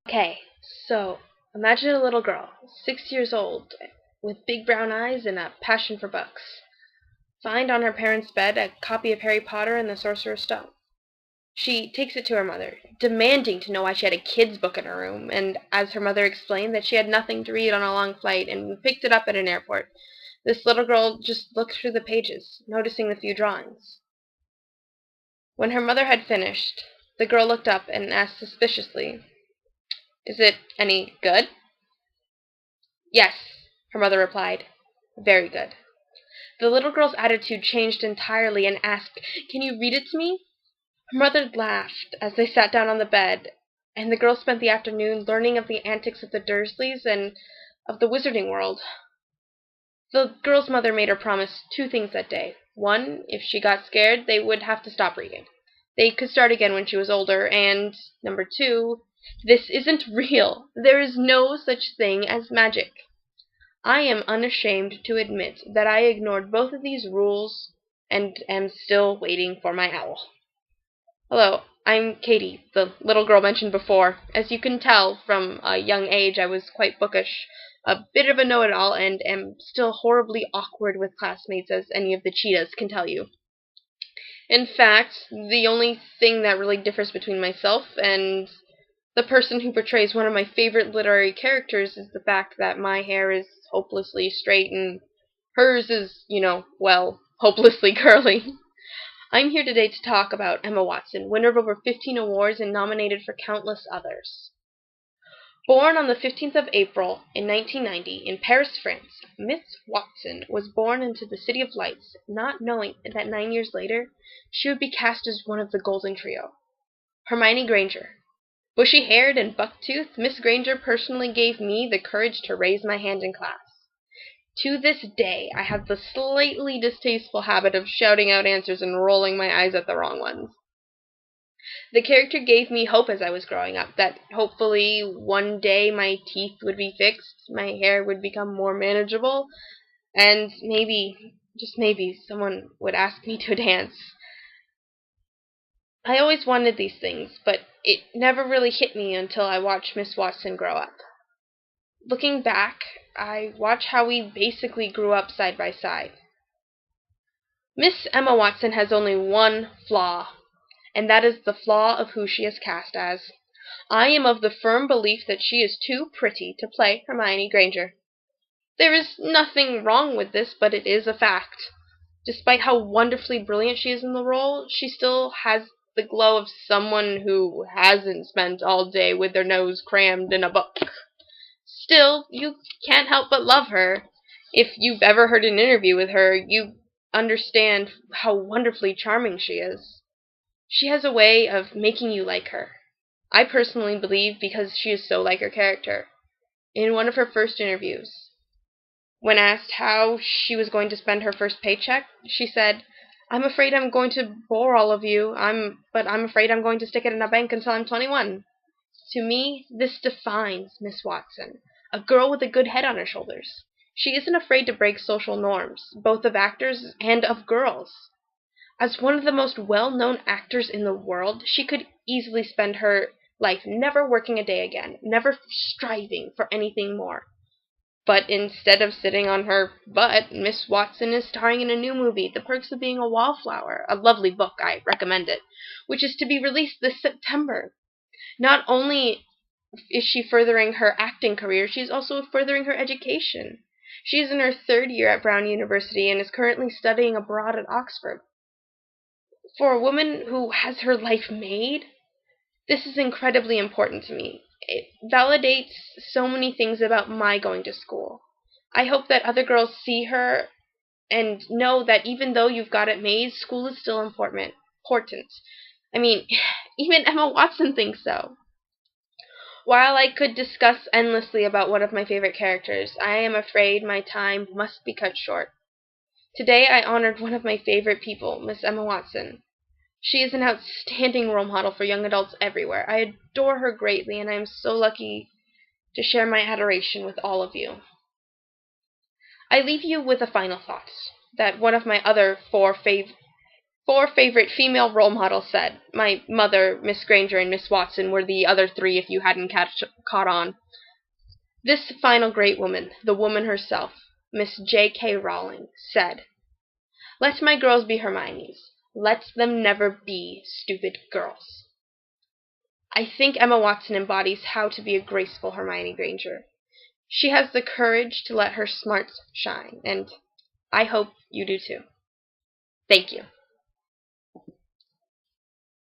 Okay, so imagine a little girl, 6 years old, with big brown eyes and a passion for books. Find on her parents' bed a copy of Harry Potter and the Sorcerer's Stone. She takes it to her mother, demanding to know why she had a kid's book in her room, and as her mother explained that she had nothing to read on a long flight and picked it up at an airport, this little girl just looked through the pages, noticing the few drawings. When her mother had finished, the girl looked up and asked suspiciously, "Is it any good?" "Yes," her mother replied. "Very good." The little girl's attitude changed entirely and asked, "Can you read it to me?" Her mother laughed as they sat down on the bed, and the girl spent the afternoon learning of the antics of the Dursleys and of the Wizarding World. The girl's mother made her promise two things that day. One, if she got scared, they would have to stop reading. They could start again when she was older, and number two, this isn't real. There is no such thing as magic. I am unashamed to admit that I ignored both of these rules and am still waiting for my owl. Hello, I'm Katie, the little girl mentioned before. As you can tell, from a young age I was quite bookish, a bit of a know-it-all, and am still horribly awkward with classmates, as any of the cheetahs can tell you. In fact, the only thing that really differs between myself and the person who portrays one of my favorite literary characters is the fact that my hair is hopelessly straight and hers is, well, hopelessly curly. I'm here today to talk about Emma Watson, winner of over 15 awards and nominated for countless others. Born on the 15th of April in 1990 in Paris, France, Miss Watson was born into the City of Lights, not knowing that 9 years later she would be cast as one of the Golden Trio. Hermione Granger. Bushy-haired and buck-toothed, Miss Granger personally gave me the courage to raise my hand in class. To this day, I have the slightly distasteful habit of shouting out answers and rolling my eyes at the wrong ones. The character gave me hope as I was growing up, that hopefully one day my teeth would be fixed, my hair would become more manageable, and maybe, just maybe, someone would ask me to dance. I always wanted these things, but it never really hit me until I watched Miss Watson grow up. Looking back, I watch how we basically grew up side by side. Miss Emma Watson has only one flaw, and that is the flaw of who she is cast as. I am of the firm belief that she is too pretty to play Hermione Granger. There is nothing wrong with this, but it is a fact. Despite how wonderfully brilliant she is in the role, she still has the glow of someone who hasn't spent all day with their nose crammed in a book. Still, you can't help but love her. If you've ever heard an interview with her, you understand how wonderfully charming she is. She has a way of making you like her. I personally believe because she is so like her character. In one of her first interviews, when asked how she was going to spend her first paycheck, she said, "I'm afraid I'm going to bore all of you, but I'm afraid I'm going to stick it in a bank until I'm 21. To me, this defines Miss Watson, a girl with a good head on her shoulders. She isn't afraid to break social norms, both of actors and of girls. As one of the most well-known actors in the world, she could easily spend her life never working a day again, never striving for anything more. But instead of sitting on her butt, Miss Watson is starring in a new movie, The Perks of Being a Wallflower, a lovely book, I recommend it, which is to be released this September. Not only is she furthering her acting career, she is also furthering her education. She is in her third year at Brown University and is currently studying abroad at Oxford. For a woman who has her life made, this is incredibly important to me. It validates so many things about my going to school. I hope that other girls see her and know that even though you've got it made, school is still important. I mean, even Emma Watson thinks so. While I could discuss endlessly about one of my favorite characters, I am afraid my time must be cut short. Today I honored one of my favorite people, Miss Emma Watson. She is an outstanding role model for young adults everywhere. I adore her greatly, and I am so lucky to share my adoration with all of you. I leave you with a final thought, that one of my other four Four favorite female role models said. My mother, Miss Granger, and Miss Watson were the other three if you hadn't caught on. This final great woman, the woman herself, Miss J.K. Rowling, said, "Let my girls be Hermiones. Let them never be stupid girls." I think Emma Watson embodies how to be a graceful Hermione Granger. She has the courage to let her smarts shine, and I hope you do too. Thank you.